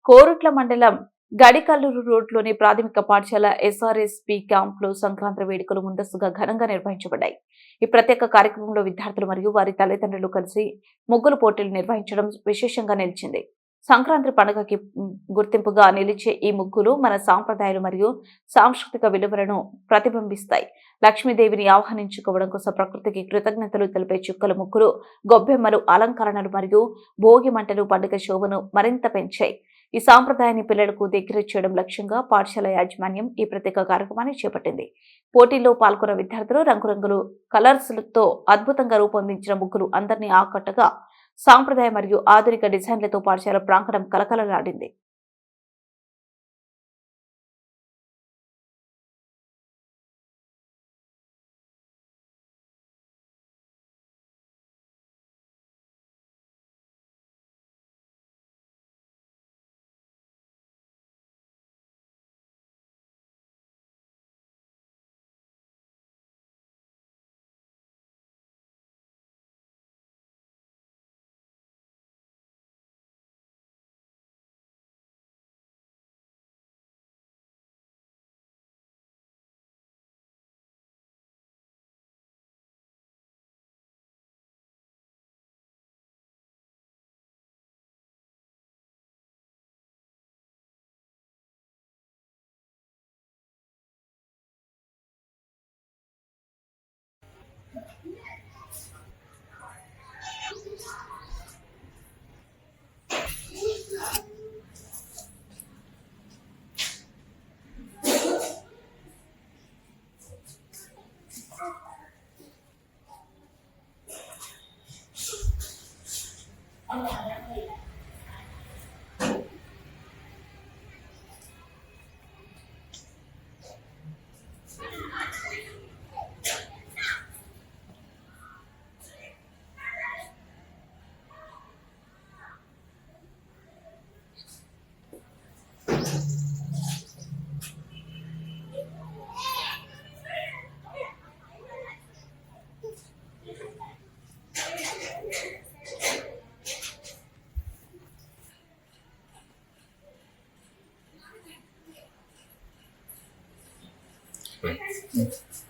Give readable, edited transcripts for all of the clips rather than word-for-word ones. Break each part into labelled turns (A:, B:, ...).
A: కోరుట్ల మండలం గడికల్లూరు రోడ్లోని ప్రాథమిక పాఠశాల ఎస్ఆర్ఎస్పి క్యాంపులో సంక్రాంతి వేడుకలు ముందస్తుగా ఘనంగా నిర్వహించబడ్డాయి. ఈ ప్రత్యేక కార్యక్రమంలో విద్యార్థులు మరియు వారి తల్లిదండ్రులు కలిసి ముగ్గులు పోటీలు నిర్వహించడం విశేషంగా నిలిచింది. సంక్రాంతి పండుగకి గుర్తింపుగా నిలిచే ఈ ముగ్గులు మన సాంప్రదాయాలు మరియు సాంస్కృతిక విలువలను ప్రతిబింబిస్తాయి. లక్ష్మీదేవిని ఆహ్వానించుకోవడం కోసం ప్రకృతికి కృతజ్ఞతలు తెలిపే చుక్కల ముగ్గులు, గొబ్బెమ్మలు, అలంకరణలు మరియు భోగి మంటలు పండుగ శోభను మరింత పెంచాయి. ఈ సాంప్రదాయాన్ని పిల్లలకు దగ్గర చేయడం లక్ష్యంగా పాఠశాల యాజమాన్యం ఈ ప్రత్యేక కార్యక్రమాన్ని చేపట్టింది. పోటీల్లో పాల్గొన్న విద్యార్థులు రంగురంగులు కలర్స్లతో అద్భుతంగా రూపొందించిన ముగ్గులు అందరినీ ఆకట్టుగా సాంప్రదాయ మరియు ఆధునిక డిజైన్లతో పాఠశాల ప్రాంగణం కలకలలాడింది.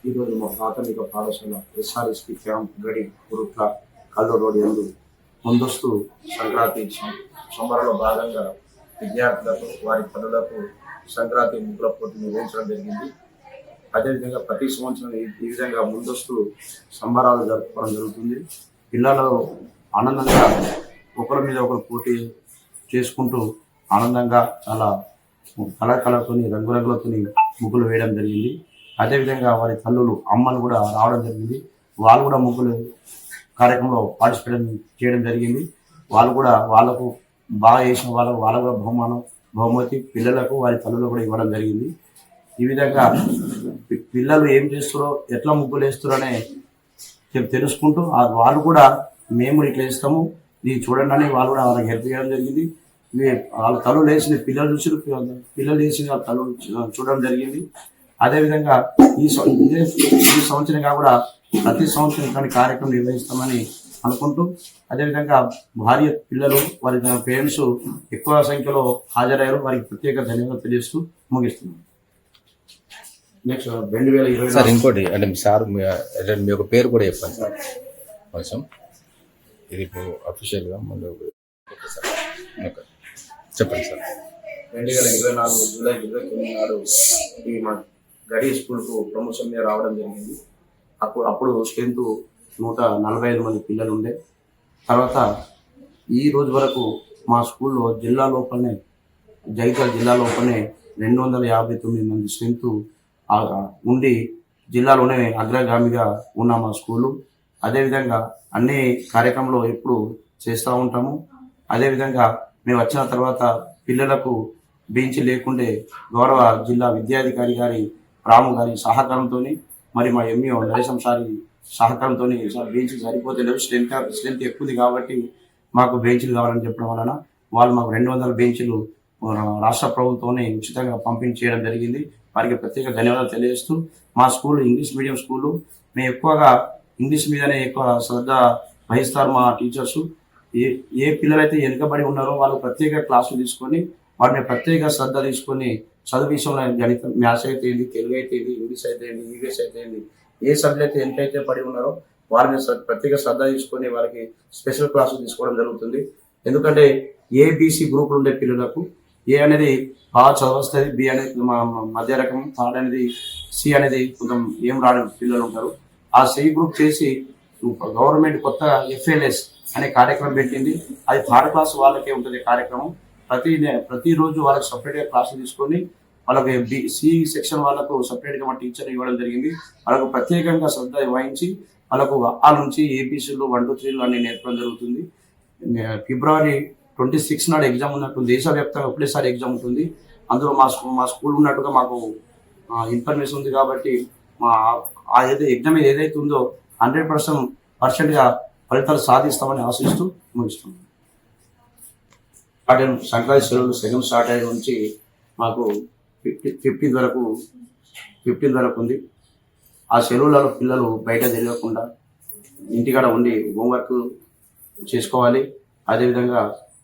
B: ఈరోజు మా ప్రాథమిక పాఠశాల ఎస్ఆర్ఎస్పి క్యాంప్ గడి కురుట్ల కల్లూరు రోడ్ యందు ముందస్తు సంక్రాంతి సంబరంలో భాగంగా విద్యార్థులకు వారి పనులకు సంక్రాంతి ముగ్గుల పోటీ నిర్వహించడం జరిగింది. అదేవిధంగా ప్రతి సంవత్సరం ఈ విధంగా ముందస్తు సంబరాలు జరుపుకోవడం జరుగుతుంది. పిల్లలు ఆనందంగా ఒకరి మీద ఒకరు పోటీ చేసుకుంటూ ఆనందంగా చాలా కలర్తో రంగురంగులతో ముగ్గులు వేయడం జరిగింది. అదేవిధంగా వారి తల్లులు అమ్మలు కూడా రావడం జరిగింది. వాళ్ళు కూడా ముగ్గులు కార్యక్రమంలో పార్టిసిపేట్ చేయడం జరిగింది. వాళ్ళు కూడా వాళ్ళకు బాగా చేసిన వాళ్ళకు కూడా బహుమతి పిల్లలకు వారి తల్లులు కూడా ఇవ్వడం జరిగింది. ఈ విధంగా పిల్లలు ఏం చేస్తారో ఎట్లా ముగ్గులు వేస్తారో అనే తెలుసుకుంటూ వాళ్ళు కూడా మేము ఇట్లా వేస్తాము ఇది చూడండి అని వాళ్ళు కూడా వాళ్ళకి హెల్ప్ చేయడం జరిగింది. వాళ్ళ తల్లులు వేసిన పిల్లలు వేసిన వాళ్ళ తల్లులు చూడడం జరిగింది. అదేవిధంగా ఈ సంవత్సరం కూడా ప్రతి సంవత్సరం ఇట్లాంటి కార్యక్రమం నిర్వహిస్తామని అనుకుంటూ, అదేవిధంగా భార్య పిల్లలు వారి పేరెంట్స్ ఎక్కువ సంఖ్యలో హాజరయ్యారు. వారికి ప్రత్యేక ధన్యవాదాలు తెలియజేస్తూ ముగిస్తున్నాం. నెక్స్ట్ 2020
C: సార్ ఇంకోటి అంటే సార్ మీ యొక్క పేరు కూడా చెప్పండి సార్ కొంచెం. ఇది ఇప్పుడు అఫీషియల్గా ముందు చెప్పండి సార్.
B: 2024 జూలై 29 నాడు ఈ మా గడి స్కూల్కు ప్రమోషన్ మీద రావడం జరిగింది. అప్పుడు స్ట్రెంత్ 145 మంది పిల్లలు ఉండే. తర్వాత ఈ రోజు వరకు మా స్కూల్లో జిల్లా లోపలనే జగిత్యాల జిల్లా లోపలనే 259 మంది స్ట్రెంత్ ఉండి జిల్లాలోనే అగ్రగామిగా ఉన్న మా స్కూలు. అదేవిధంగా అన్ని కార్యక్రమంలో ఎప్పుడు చేస్తూ ఉంటాము. అదేవిధంగా మేము వచ్చిన తర్వాత పిల్లలకు బెంచ్ లేకుండే గౌరవ జిల్లా విద్యాధికారి గారి రాము గారి సహకారంతో మరి మా ఎంఈఓ నరేశం సారి సహకారంతో బెంచ్ సరిపోతలేవు, స్ట్రెంత్ ఎక్కువ ఉంది కాబట్టి మాకు బెంచ్లు కావాలని చెప్పడం వలన వాళ్ళు మాకు 200 బెంచ్లు రాష్ట్ర ప్రభుత్వంతోనే ఉచితంగా పంపిణీ చేయడం జరిగింది. వారికి ప్రత్యేక ధన్యవాదాలు తెలియజేస్తూ, మా స్కూల్ ఇంగ్లీష్ మీడియం స్కూలు, మేము ఎక్కువగా ఇంగ్లీష్ మీదనే ఎక్కువ శ్రద్ధ వహిస్తారు మా టీచర్సు. ఏ పిల్లలైతే వెనుకబడి ఉన్నారో వాళ్ళు ప్రత్యేక క్లాసులు తీసుకొని వాటిని ప్రత్యేక శ్రద్ధ తీసుకొని చదువు విషయంలో గణితం, మ్యాథ్స్ అయితే ఏంటి, తెలుగు అయితే ఏంటి, ఇంగ్లీష్ అయితే ఏంటి, ఈవీఎస్ అయితే ఏంటి, ఏ సబ్జెక్ట్ ఎంతైతే పడి ఉన్నారో వారిని ప్రత్యేక శ్రద్ధ తీసుకొని వారికి స్పెషల్ క్లాసులు తీసుకోవడం జరుగుతుంది. ఎందుకంటే ఏబిసి గ్రూపులు ఉండే పిల్లలకు ఏ అనేది బాగా చదవస్తుంది, బి అనేది మధ్య రకం, థర్డ్ అనేది, సి అనేది కొంచెం ఏం రాని పిల్లలు ఉంటారు. ఆ సి గ్రూప్ చేసి గవర్నమెంట్ కొత్త FLS అనే కార్యక్రమం పెట్టింది. అది థర్డ్ క్లాస్ వాళ్ళకే ఉంటుంది కార్యక్రమం. ప్రతిరోజు వాళ్ళకి సపరేట్గా క్లాసులు తీసుకొని వాళ్ళకి సి సెక్షన్ వాళ్ళకు సపరేట్గా మా టీచర్ ఇవ్వడం జరిగింది. వాళ్ళకు ప్రత్యేకంగా శ్రద్ధ వహించి వాళ్ళకు ఆ నుంచి ఏబీసీలు 1 2 3 అన్ని నేర్పడం జరుగుతుంది. ఫిబ్రవరి 26 నాడు ఎగ్జామ్ ఉన్నట్టు దేశవ్యాప్తంగా ఒకటేసారి ఎగ్జామ్ ఉంటుంది. అందులో మా స్కూల్ ఉన్నట్టుగా మాకు ఇన్ఫర్మేషన్ ఉంది. కాబట్టి ఏదైతే ఎగ్జామ్ ఏదైతే ఉందో 100% ఫలితాలు సాధిస్తామని ఆశిస్తూ ముగిస్తున్నాం. సంక్రాంతి సెలవులు సెకండ్ స్టార్ట్ అయిన నుంచి మాకు 15 వరకు ఉంది. ఆ సెలవులలో పిల్లలు బయట తిరగకుండా ఇంటికాడ ఉండి హోంవర్క్ చేసుకోవాలి. అదేవిధంగా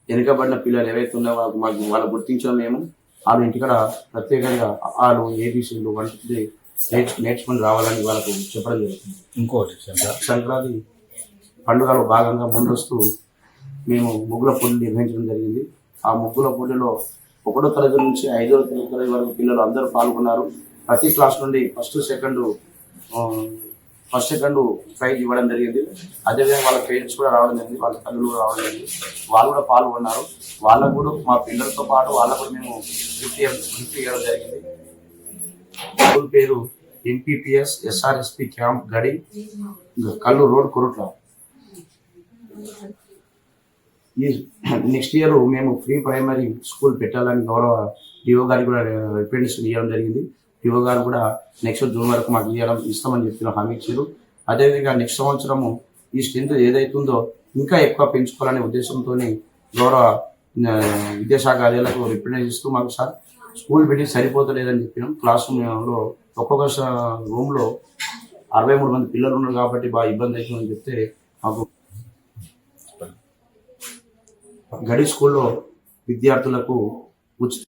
B: వెనుకబడిన పిల్లలు ఏవైతే ఉన్నాయో వాళ్ళు గుర్తించడం మేము వాళ్ళు ఇంటికాడ ప్రత్యేకంగా వాళ్ళు ఏబీసీలు 1 2 3 నేర్చుకుని రావాలని వాళ్ళకు చెప్పడం జరుగుతుంది.
C: ఇంకోటి
B: సంక్రాంతి పండుగలో భాగంగా ముందస్తు మేము ముగ్గుల పోటీలు నిర్వహించడం జరిగింది. ఆ ముగ్గుల పోటీలో 1వ తరగతి నుంచి 5వ తరగతి వరకు పిల్లలు అందరూ పాల్గొన్నారు. ప్రతి క్లాస్ నుండి ఫస్ట్ సెకండ్ ప్రైజ్ ఇవ్వడం జరిగింది. అదేవిధంగా వాళ్ళ పేరెంట్స్ కూడా రావడం జరిగింది, వాళ్ళ తల్లులు కూడా రావడం జరిగింది. వాళ్ళు కూడా పాల్గొన్నారు. వాళ్ళకు కూడా మా పిల్లలతో పాటు వాళ్ళకు కూడా మేము గిఫ్ట్ ఇవ్వడం జరిగింది. స్కూల్ పేరు MPPS SRSP క్యాంప్ గడి, కల్లూరు రోడ్, కురుట్ల. ఈ నెక్స్ట్ ఇయర్ మేము ఫ్రీ ప్రైమరీ స్కూల్ పెట్టాలని గౌరవ డిఓ గారికి కూడా రిప్రజెంటేషన్ ఇవ్వడం జరిగింది. డిఓ గారు కూడా నెక్స్ట్ జూన్ వరకు మాకు ఇస్తామని చెప్పిన హామీ ఇచ్చారు. అదేవిధంగా నెక్స్ట్ సంవత్సరము ఈ స్ట్రెంత్ ఏదైతుందో ఇంకా ఎక్కువ పెంచుకోవాలనే ఉద్దేశంతో గౌరవ విద్యాశాఖ అధికారులకు రిప్రజెంటేషన్ ఇస్తూ మాకు సార్ స్కూల్ పెట్టి సరిపోతలేదని చెప్పినాం. క్లాస్ రూమ్లో ఒక్కొక్క రూమ్లో 63 మంది పిల్లలు ఉన్నారు కాబట్టి బాగా ఇబ్బంది అవుతుందని చెప్తే మాకు గడి స్కూల్లో విద్యార్థులకు ఉచిత